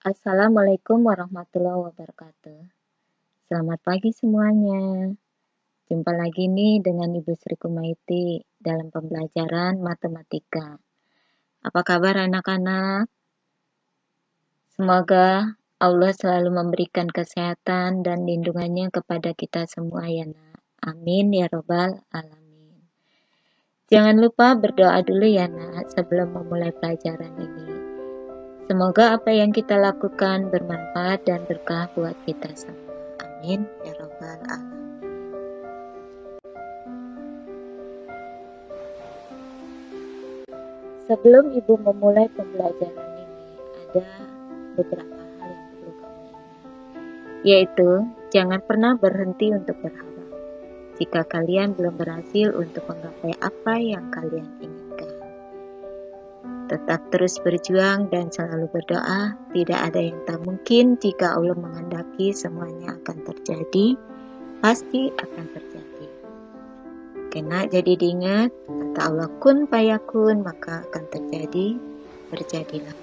Assalamualaikum warahmatullahi wabarakatuh. Selamat pagi semuanya. Jumpa lagi nih dengan Ibu Sri Kumaiti dalam pembelajaran matematika. Apa kabar anak-anak? Semoga Allah selalu memberikan kesehatan dan lindungannya kepada kita semua ya nak. Amin ya robbal alamin. Jangan lupa berdoa dulu ya nak sebelum memulai pelajaran ini. Semoga apa yang kita lakukan bermanfaat dan berkah buat kita semua. Amin ya robbal alamin. Sebelum ibu memulai pembelajaran ini, ada beberapa hal yang perlu kamu ingat, yaitu jangan pernah berhenti untuk berharap jika kalian belum berhasil untuk menggapai apa yang kalian inginkan. Tetap terus berjuang dan selalu berdoa. Tidak ada yang tak mungkin jika Allah menghendaki semuanya akan terjadi, pasti akan terjadi. Kena jadi diingat, kata Allah kun fayakun, maka akan terjadi, terjadilah.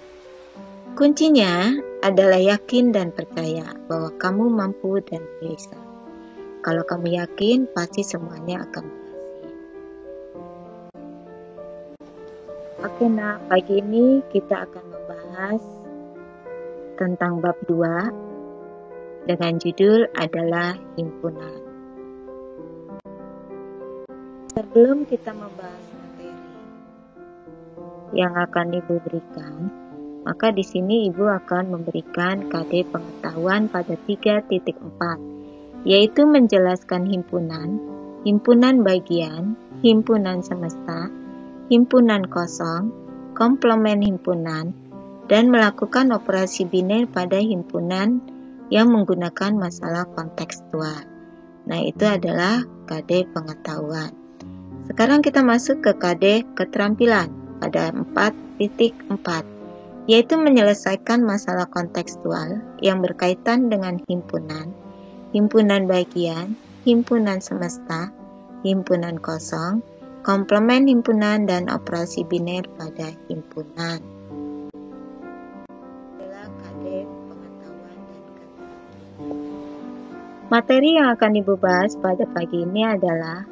Kuncinya adalah yakin dan percaya bahwa kamu mampu dan bisa. Kalau kamu yakin, pasti semuanya akan berhasil. Oke nak, pagi ini kita akan membahas tentang bab 2 dengan judul adalah himpunan. Sebelum kita membahas materi yang akan Ibu berikan, maka di sini Ibu akan memberikan KD pengetahuan pada 3.4, yaitu menjelaskan himpunan, himpunan bagian, himpunan semesta, himpunan kosong, komplement himpunan, dan melakukan operasi biner pada himpunan yang menggunakan masalah kontekstual. Nah, itu adalah KD pengetahuan. Sekarang kita masuk ke KD keterampilan pada 4.4, yaitu menyelesaikan masalah kontekstual yang berkaitan dengan himpunan, himpunan bagian, himpunan semesta, himpunan kosong, komplement himpunan, dan operasi biner pada himpunan. Adalah KD pengetahuan dan keterampilan. Materi yang akan Ibu bahas pada pagi ini adalah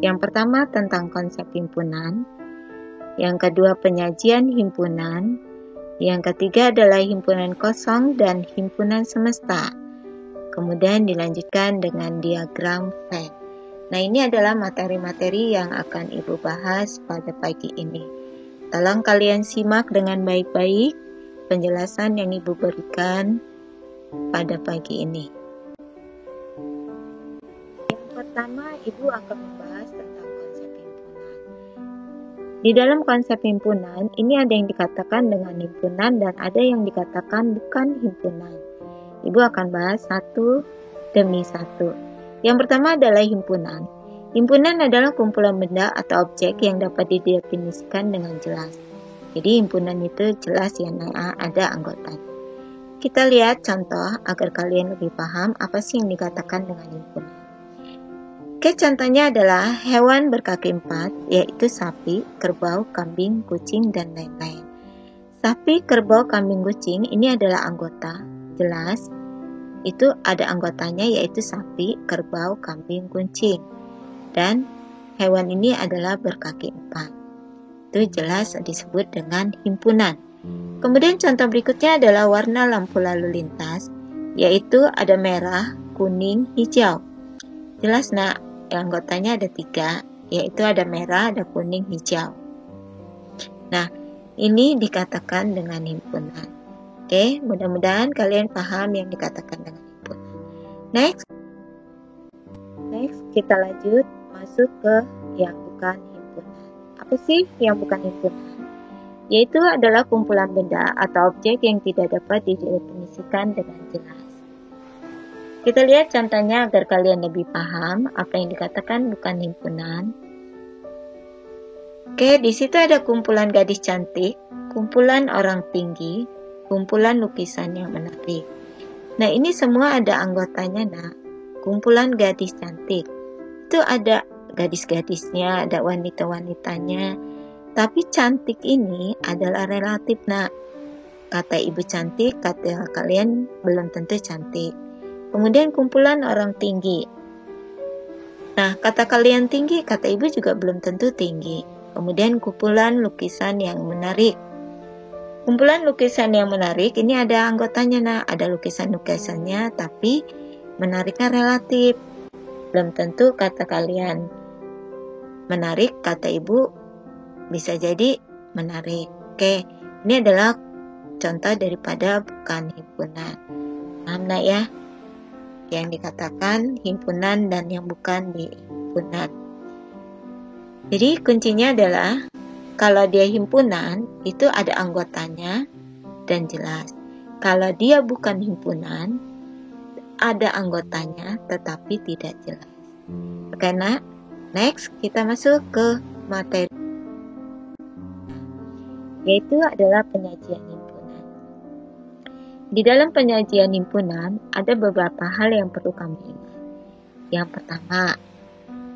yang pertama tentang konsep himpunan, yang kedua penyajian himpunan, yang ketiga adalah himpunan kosong dan himpunan semesta. Kemudian dilanjutkan dengan diagram Venn. Nah, ini adalah materi-materi yang akan Ibu bahas pada pagi ini. Tolong kalian simak dengan baik-baik penjelasan yang Ibu berikan pada pagi ini. Pertama, Ibu akan membahas tentang konsep himpunan. Di dalam konsep himpunan, ini ada yang dikatakan dengan himpunan dan ada yang dikatakan bukan himpunan. Ibu akan bahas satu demi satu. Yang pertama adalah himpunan. Himpunan adalah kumpulan benda atau objek yang dapat didefinisikan dengan jelas. Jadi himpunan itu jelas ya, ada anggotanya. Kita lihat contoh agar kalian lebih paham apa sih yang dikatakan dengan himpunan. Oke, contohnya adalah hewan berkaki 4, yaitu sapi, kerbau, kambing, kucing, dan lain-lain. Sapi, kerbau, kambing, kucing ini adalah anggota, jelas. Itu ada anggotanya yaitu sapi, kerbau, kambing, kucing. Dan hewan ini adalah berkaki 4. Itu jelas disebut dengan himpunan. Kemudian contoh berikutnya adalah warna lampu lalu lintas, yaitu ada merah, kuning, hijau. Jelas nak, anggotanya ada 3, yaitu ada merah, ada kuning, hijau. Nah, ini dikatakan dengan himpunan. Oke, mudah-mudahan kalian paham yang dikatakan dengan himpunan. Next, kita lanjut masuk ke yang bukan himpunan. Apa sih yang bukan himpunan? Yaitu adalah kumpulan benda atau objek yang tidak dapat didefinisikan dengan jelas. Kita lihat contohnya agar kalian lebih paham apa yang dikatakan bukan himpunan. Oke, di situ ada kumpulan gadis cantik, kumpulan orang tinggi, kumpulan lukisan yang menarik. Nah, ini semua ada anggotanya nak. Kumpulan gadis cantik. Itu ada gadis-gadisnya, ada wanita-wanitanya. Tapi cantik ini adalah relatif nak. kata ibu cantik, kata kalian belum tentu cantik. Kemudian kumpulan orang tinggi. Nah, kata kalian tinggi, kata ibu juga belum tentu tinggi. Kemudian kumpulan lukisan yang menarik. Kumpulan lukisan yang menarik, ini ada anggotanya, nah, ada lukisan-lukisannya, tapi menariknya relatif. Belum tentu kata kalian menarik, kata ibu bisa jadi menarik. Oke, ini adalah contoh daripada bukan himpunan. Paham nak ya? Yang dikatakan himpunan dan yang bukan di himpunan. Jadi kuncinya adalah kalau dia himpunan itu ada anggotanya dan jelas. Kalau dia bukan himpunan ada anggotanya tetapi tidak jelas. Oke nak? Next, kita masuk ke materi, yaitu adalah penyajian himpunan. Di dalam penyajian himpunan, ada beberapa hal yang perlu kamu ingat. Yang pertama,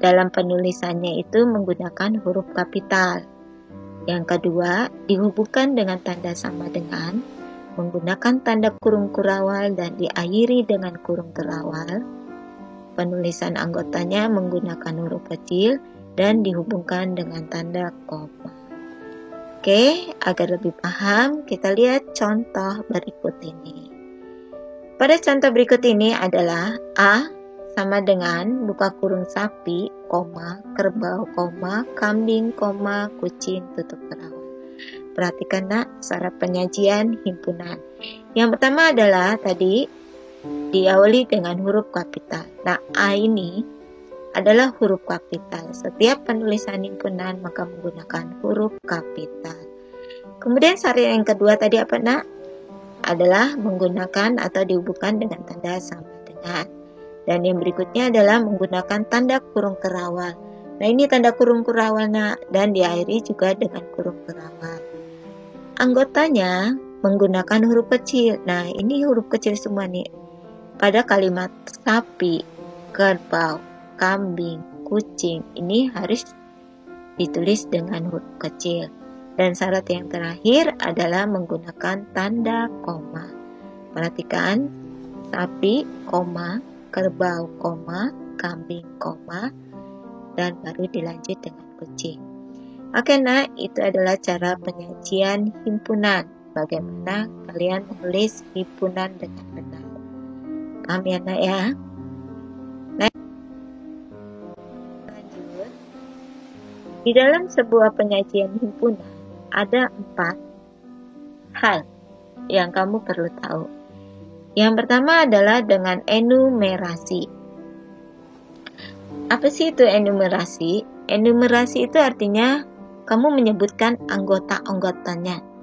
dalam penulisannya itu menggunakan huruf kapital. Yang kedua, dihubungkan dengan tanda sama dengan, menggunakan tanda kurung terawal dan diakhiri dengan kurung terawal. Penulisan anggotanya menggunakan huruf kecil dan dihubungkan dengan tanda koma. Oke, agar lebih paham, kita lihat contoh berikut ini. Pada contoh berikut ini adalah A sama dengan buka kurung sapi, koma, kerbau, koma, kambing, koma, kucing, tutup terawal. Perhatikan nak, syarat penyajian himpunan. Yang pertama adalah tadi diawali dengan huruf kapital. Nah, A ini adalah huruf kapital. Setiap penulisan himpunan maka menggunakan huruf kapital. Kemudian syarat yang kedua tadi apa nak? Adalah menggunakan atau dihubungkan dengan tanda sama dengan. Dan yang berikutnya adalah menggunakan tanda kurung terawal. Nah, ini tanda kurung terawal nak, dan diakhiri juga dengan kurung terawal. Anggotanya menggunakan huruf kecil. Nah, ini huruf kecil semua nih. Pada kalimat sapi, kerbau, kambing, kucing, ini harus ditulis dengan huruf kecil. Dan syarat yang terakhir adalah menggunakan tanda koma. Perhatikan, sapi, koma, kerbau, koma, kambing, koma, dan baru dilanjut dengan kucing. Oke, nah, itu adalah cara penyajian himpunan. Bagaimana kalian menulis himpunan dengan benar. Paham ya nak ya? Lanjut. Di dalam sebuah penyajian himpunan ada 4 hal yang kamu perlu tahu. Yang pertama adalah dengan enumerasi. Apa sih itu enumerasi? Enumerasi itu artinya kamu menyebutkan anggota-anggotanya.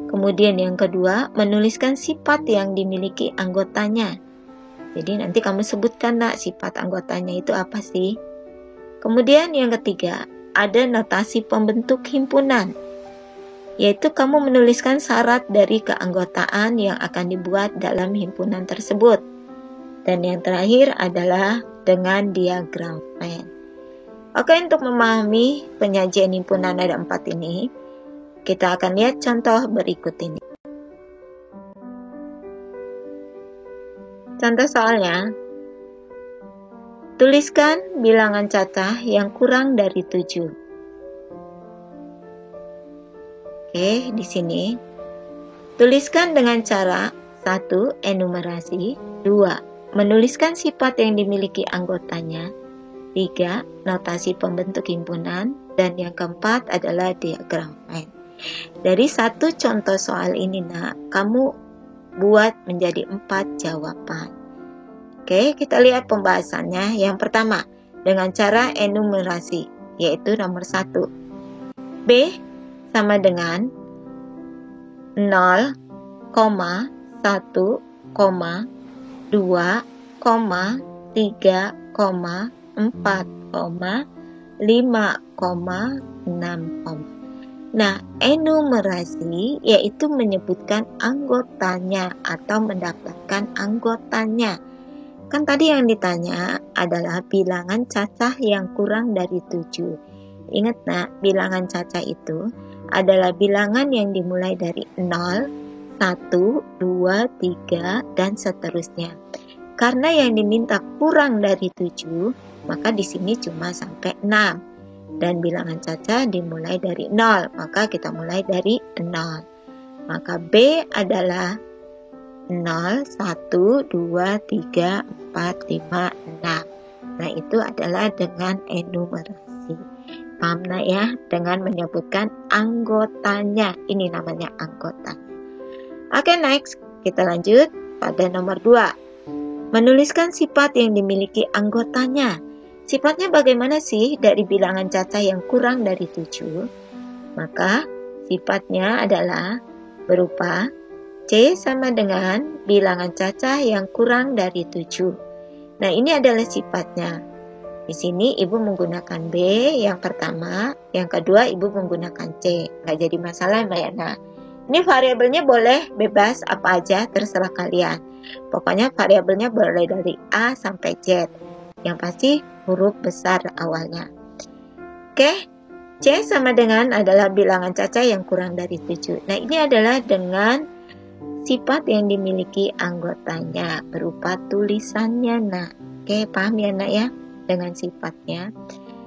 Kemudian yang kedua, menuliskan sifat yang dimiliki anggotanya. Jadi nanti kamu sebutkan nak sifat anggotanya itu apa sih. Kemudian yang ketiga, ada notasi pembentuk himpunan. Yaitu kamu menuliskan syarat dari keanggotaan yang akan dibuat dalam himpunan tersebut. Dan yang terakhir adalah dengan diagram Venn. Oke, untuk memahami penyajian himpunan ada 4 ini, kita akan lihat contoh berikut ini. Contoh soalnya, tuliskan bilangan cacah yang kurang dari 7. Oke, di sini tuliskan dengan cara 1. Enumerasi, 2. Menuliskan sifat yang dimiliki anggotanya, 3. Notasi pembentuk himpunan, dan yang keempat adalah diagram Venn. Dari 1 contoh soal ini nak, kamu buat menjadi 4 jawaban. Oke, kita lihat pembahasannya. Yang pertama, dengan cara enumerasi, yaitu nomor 1. B sama dengan 0, 1, 2, 3, 4, 5, 6, Nah, enumerasi yaitu menyebutkan anggotanya atau mendaftarkan anggotanya. Kan tadi yang ditanya adalah bilangan cacah yang kurang dari 7. Ingat nak, bilangan cacah itu adalah bilangan yang dimulai dari 0 1, 2, 3, dan seterusnya. Karena yang diminta kurang dari 7, maka di sini cuma sampai 6. Dan bilangan caca dimulai dari 0, maka kita mulai dari 0. Maka B adalah 0, 1, 2, 3, 4, 5, 6. Nah, itu adalah dengan enumerasi. Paham nak ya? Dengan menyebutkan anggotanya. Ini namanya anggota. Oke, next. Kita lanjut pada nomor 2. Menuliskan sifat yang dimiliki anggotanya. Sifatnya bagaimana sih dari bilangan caca yang kurang dari 7? Maka sifatnya adalah berupa C sama dengan bilangan caca yang kurang dari 7. Nah, ini adalah sifatnya. Di sini ibu menggunakan B yang pertama, yang kedua ibu menggunakan C. Nggak jadi masalah Mbak Yana. Ini variabelnya boleh bebas apa aja, terserah kalian. Pokoknya variabelnya boleh dari A sampai Z. Yang pasti huruf besar awalnya. Oke, C sama dengan adalah bilangan caca yang kurang dari 7. Nah, ini adalah dengan sifat yang dimiliki anggotanya berupa tulisannya. Nah, oke, paham ya nak ya dengan sifatnya.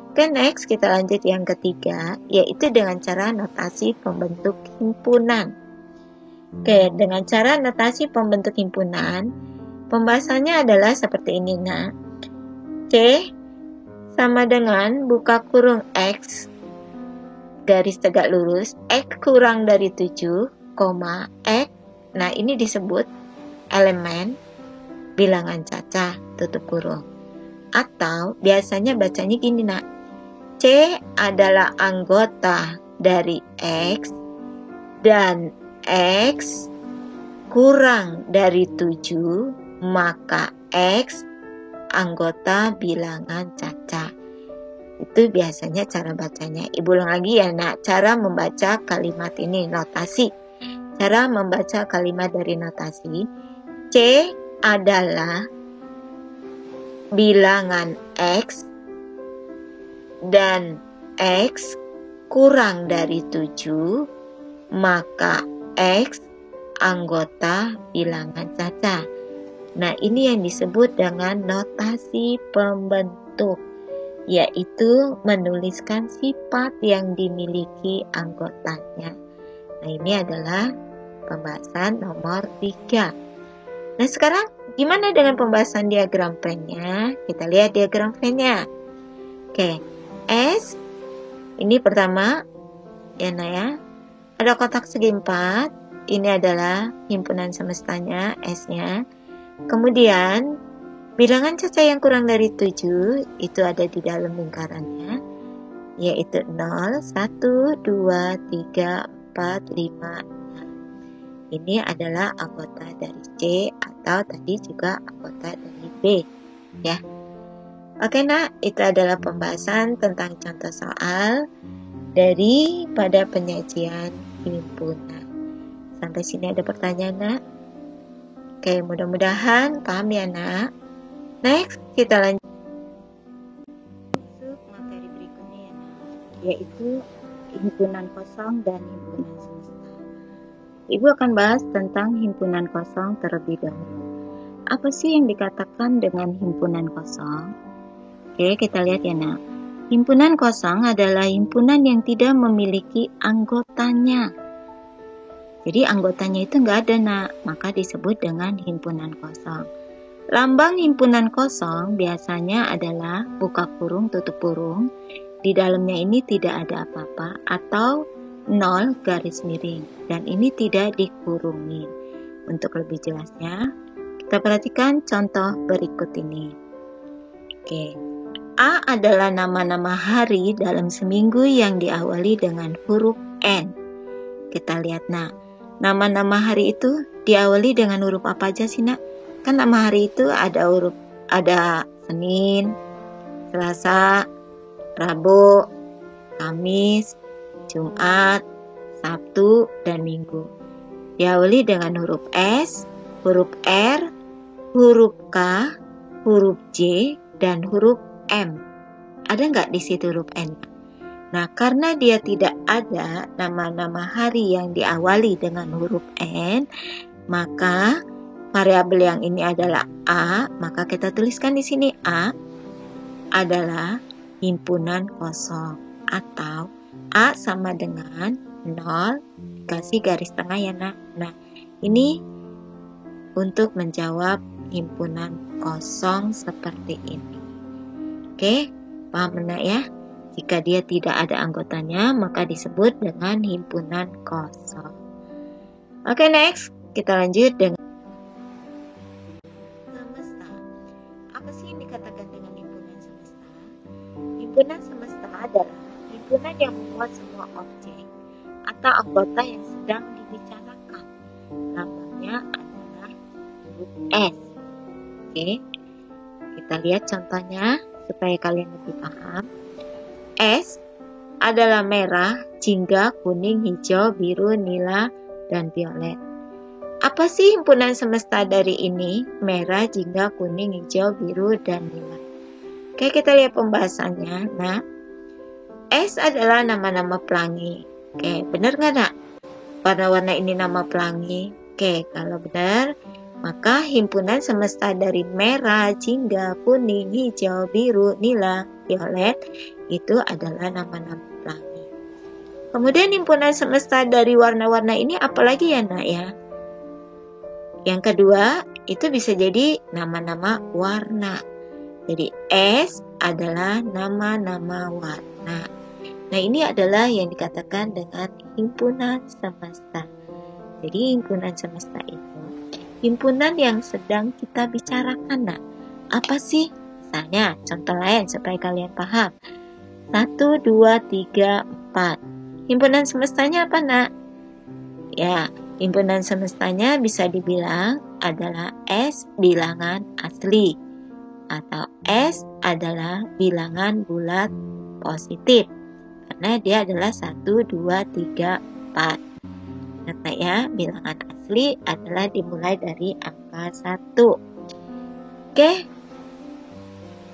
Oke, next kita lanjut yang ketiga, yaitu dengan cara notasi pembentuk himpunan. Oke, dengan cara notasi pembentuk himpunan, pembahasannya adalah seperti ini nak. C sama dengan buka kurung X, garis tegak lurus, X kurang dari 7, X. Nah, ini disebut elemen bilangan caca, tutup kurung. Atau biasanya bacanya gini nak. C adalah anggota dari X dan X kurang dari 7, maka X anggota bilangan caca. Itu biasanya cara bacanya. Ibu ulang lagi ya nak, cara membaca kalimat ini, notasi. Cara membaca kalimat dari notasi. C adalah bilangan X dan X kurang dari 7, maka X anggota bilangan caca. Nah, ini yang disebut dengan notasi pembentuk, yaitu menuliskan sifat yang dimiliki anggotanya. Nah, ini adalah pembahasan nomor 3. Nah, sekarang gimana dengan pembahasan diagram Venn-nya? Kita lihat diagram Venn-nya. Oke, S ini pertama ya nah ya. Ada kotak segi 4. Ini adalah himpunan semestanya, S-nya. Kemudian bilangan caca yang kurang dari 7 itu ada di dalam lingkarannya, yaitu 0, 1, 2, 3, 4, 5, 6. Ini adalah anggota dari C atau tadi juga anggota dari B ya. Oke nak, itu adalah pembahasan tentang contoh soal daripada penyajian himpunan. Sampai sini ada pertanyaan nak? Oke, mudah-mudahan paham ya nak. Next, kita lanjut masuk materi berikutnya ya nak, yaitu himpunan kosong dan himpunan semesta. Ibu akan bahas tentang himpunan kosong terlebih dahulu. Apa sih yang dikatakan dengan himpunan kosong? Oke, kita lihat ya nak. Himpunan kosong adalah himpunan yang tidak memiliki anggotanya. Jadi anggotanya itu nggak ada nak, maka disebut dengan himpunan kosong. Lambang himpunan kosong biasanya adalah buka kurung tutup kurung. Di dalamnya ini tidak ada apa-apa atau 0 garis miring. Dan ini tidak dikurungin. Untuk lebih jelasnya, kita perhatikan contoh berikut ini. Oke. A adalah nama-nama hari dalam seminggu yang diawali dengan huruf N. Kita lihat nak, nama-nama hari itu diawali dengan huruf apa aja sih nak? Kan nama hari itu ada Senin, Selasa, Rabu, Kamis, Jumat, Sabtu, dan Minggu. Diawali dengan huruf S, huruf R, huruf K, huruf J, dan huruf M. Ada nggak di situ huruf N? Nah, karena dia tidak ada nama-nama hari yang diawali dengan huruf N, maka variabel yang ini adalah A, maka kita tuliskan di sini A adalah himpunan kosong, atau A sama dengan 0 kasih garis tengah ya nak. Nah, ini untuk menjawab himpunan kosong seperti ini. Oke, paham nak ya? Jika dia tidak ada anggotanya, maka disebut dengan himpunan kosong. Oke, next. Kita lanjut dengan semesta. Apa sih yang dikatakan dengan himpunan semesta? Himpunan semesta adalah himpunan yang memuat semua objek atau anggota yang sedang dibicarakan. Namanya adalah huruf S. Oke, kita lihat contohnya supaya kalian lebih paham. S adalah merah, jingga, kuning, hijau, biru, nila, dan violet. Apa sih himpunan semesta dari ini? Merah, jingga, kuning, hijau, biru, dan nila. Oke, kita lihat pembahasannya. Nah, S adalah nama-nama pelangi. Oke, benar nggak nak? Warna-warna ini nama pelangi. Oke, kalau benar, maka himpunan semesta dari merah, jingga, kuning, hijau, biru, nila, violet itu adalah nama-nama pelangi. Kemudian himpunan semesta dari warna-warna ini apalagi ya nak ya? Yang kedua, itu bisa jadi nama-nama warna. Jadi S adalah nama-nama warna. Nah, ini adalah yang dikatakan dengan himpunan semesta. Jadi himpunan semesta itu himpunan yang sedang kita bicarakan nak. Apa sih? Misalnya, contoh lain supaya kalian paham. 1, 2, 3, 4. Himpunan semestanya apa nak? Ya, himpunan semestanya bisa dibilang adalah S bilangan asli, atau S adalah bilangan bulat positif, karena dia adalah 1, 2, 3, 4. Ingat ya, bilangan asli adalah dimulai dari angka 1. Oke,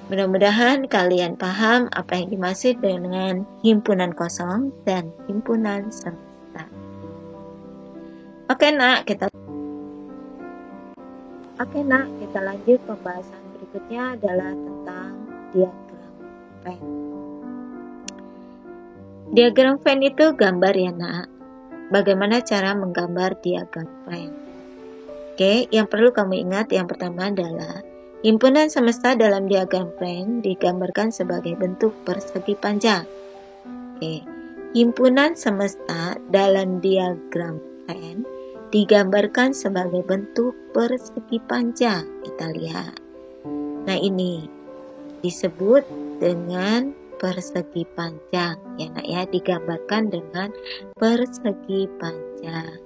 mudah-mudahan kalian paham apa yang dimaksud dengan himpunan kosong dan himpunan semesta. Oke nak, kita lanjut. Pembahasan berikutnya adalah tentang diagram Venn. Diagram Venn itu gambar ya nak. Bagaimana cara menggambar diagram Venn? Oke, yang perlu kamu ingat yang pertama adalah himpunan semesta dalam diagram Venn digambarkan sebagai bentuk persegi panjang. Oke, himpunan semesta dalam diagram Venn digambarkan sebagai bentuk persegi panjang. Kita lihat. Nah, ini disebut dengan persegi panjang. Ya nak ya, digambarkan dengan persegi panjang.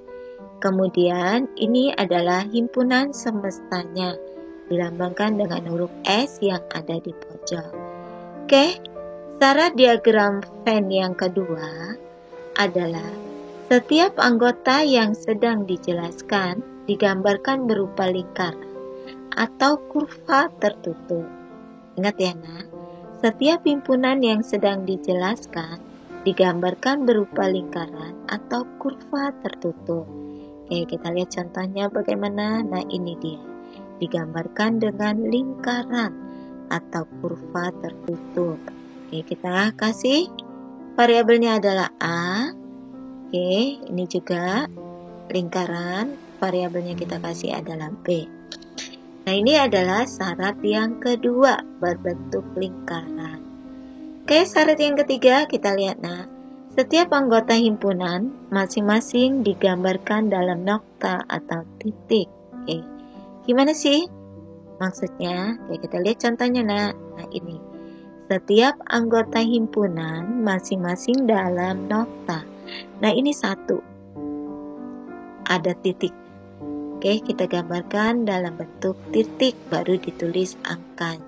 Kemudian ini adalah himpunan semestanya, dilambangkan dengan huruf S yang ada di pojok. Oke, syarat diagram Venn yang kedua adalah setiap anggota yang sedang dijelaskan digambarkan berupa lingkaran atau kurva tertutup. Ingat ya nak, setiap himpunan yang sedang dijelaskan digambarkan berupa lingkaran atau kurva tertutup. Oke, kita lihat contohnya bagaimana. Nah, ini dia. Digambarkan dengan lingkaran atau kurva tertutup. Oke, kita kasih variabelnya adalah A. Oke, ini juga lingkaran, variabelnya kita kasih adalah B. Nah, ini adalah syarat yang kedua, berbentuk lingkaran. Oke, syarat yang ketiga kita lihat nah. Setiap anggota himpunan masing-masing digambarkan dalam nokta atau titik. Oke, gimana sih maksudnya? Oke, kita lihat contohnya nah. Nah, ini. Setiap anggota himpunan masing-masing dalam nokta. Nah, ini satu. Ada titik. Oke, kita gambarkan dalam bentuk titik, baru ditulis angkanya.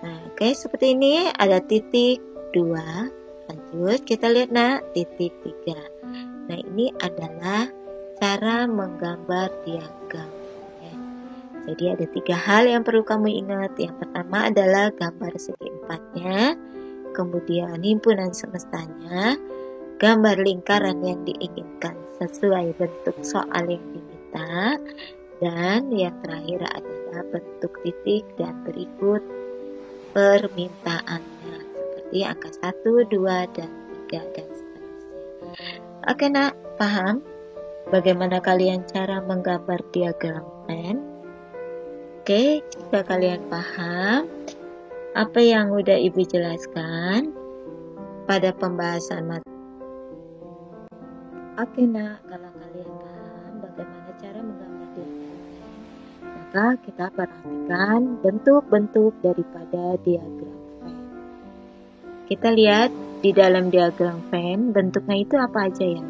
Nah, oke, seperti ini ada titik 2. Lanjut, kita lihat nah, titik 3. Nah, ini adalah cara menggambar diagram. Ya. Jadi ada 3 hal yang perlu kamu ingat. Yang pertama adalah gambar segi empatnya. kemudian himpunan semestanya, gambar lingkaran yang diinginkan sesuai bentuk soal yang diminta, dan yang terakhir adalah bentuk titik dan berikut permintaannya seperti angka 1, 2, dan 3 dan seterusnya. Oke nak, paham bagaimana kalian cara menggambar diagram Venn? Oke, jika kalian paham apa yang udah Ibu jelaskan pada pembahasan materi. Oke nak, kalau kalian paham bagaimana cara menggambar diagram Venn, maka kita perhatikan bentuk-bentuk daripada diagram Venn. Kita lihat di dalam diagram Venn bentuknya itu apa aja ya.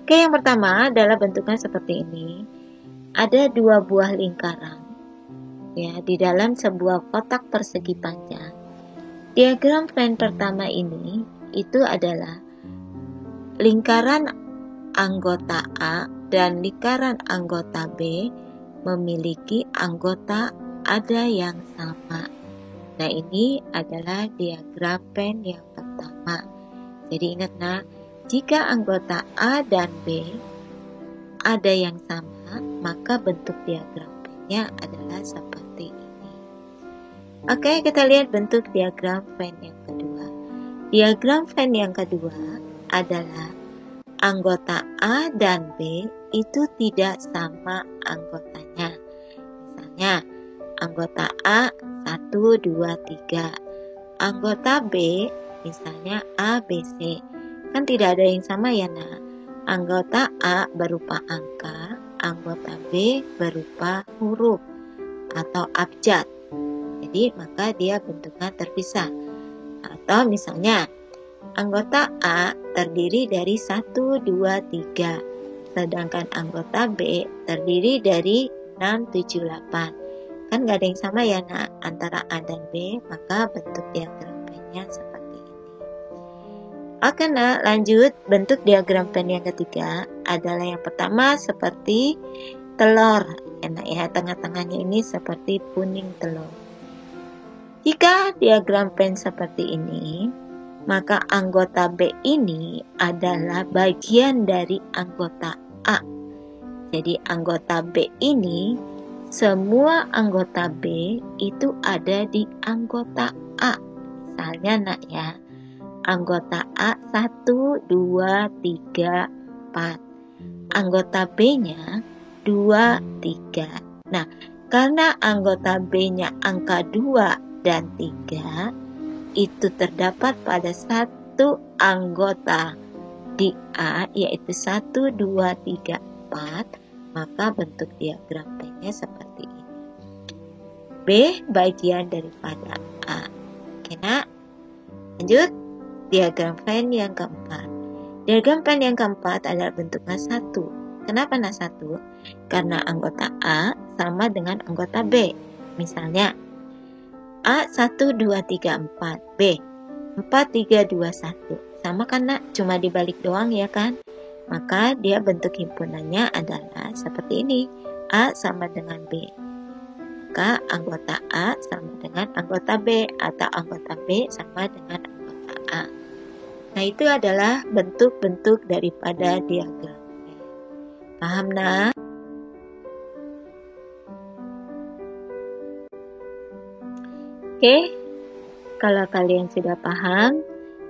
Oke, yang pertama adalah bentuknya seperti ini. Ada 2 buah lingkaran ya di dalam sebuah kotak persegi panjang. Diagram Venn pertama ini itu adalah lingkaran anggota A dan lingkaran anggota B memiliki anggota ada yang sama. Nah, ini adalah diagram Venn yang pertama. Jadi ingat nak, jika anggota A dan B ada yang sama, maka bentuk diagram Venn-nya adalah seperti ini. Oke, kita lihat bentuk diagram Venn yang kedua. Diagram Venn yang kedua adalah anggota A dan B itu tidak sama anggotanya. Misalnya, anggota A 1, 2, 3. Anggota B misalnya A, B, C. Kan tidak ada yang sama ya nak. Anggota A berupa angka, anggota B berupa huruf atau abjad. Jadi maka dia bentuknya terpisah. Atau misalnya anggota A terdiri dari 1, 2, 3. Sedangkan anggota B terdiri dari 6, 7, 8. Kan gak ada yang sama ya nak antara A dan B, maka bentuk diagram Venn-nya seperti ini. Oke nak, lanjut. Bentuk diagram Venn yang ketiga adalah yang pertama seperti telur. Enak ya, tengah-tengahnya ini seperti kuning telur. Jika diagram Venn seperti ini, maka anggota B ini adalah bagian dari anggota A. Jadi anggota B ini, semua anggota B itu ada di anggota A. Misalnya nak ya, anggota A 1, 2, 3, 4. Anggota B-nya 2, 3. Nah, karena anggota B-nya angka 2 dan 3, itu terdapat pada satu anggota di A, yaitu 1, 2, 3, 4, maka bentuk diagram Venn-nya seperti ini. B bagian daripada A. Oke nak, lanjut. Diagram Venn yang keempat. Diagram Venn yang keempat adalah bentuknya 1. Kenapa nak 1? Karena anggota A sama dengan anggota B. Misalnya A 1, 2, 3, 4. B 4, 3, 2, 1. Sama kan nak? Cuma dibalik doang ya kan? Maka dia bentuk himpunannya adalah seperti ini. A sama dengan B. Maka anggota A sama dengan anggota B. Atau anggota B sama dengan anggota A. Nah, itu adalah bentuk-bentuk daripada diagram. Paham nak? Oke, kalau kalian sudah paham,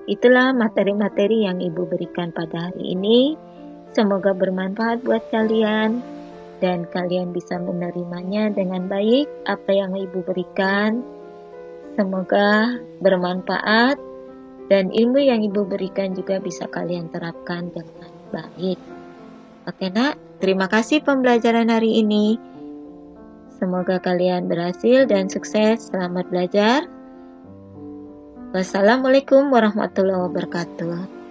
itulah materi-materi yang Ibu berikan pada hari ini. Semoga bermanfaat buat kalian dan kalian bisa menerimanya dengan baik apa yang Ibu berikan. Semoga bermanfaat dan ilmu yang Ibu berikan juga bisa kalian terapkan dengan baik. Oke nak, terima kasih pembelajaran hari ini. Semoga kalian berhasil dan sukses. Selamat belajar. Wassalamualaikum warahmatullahi wabarakatuh.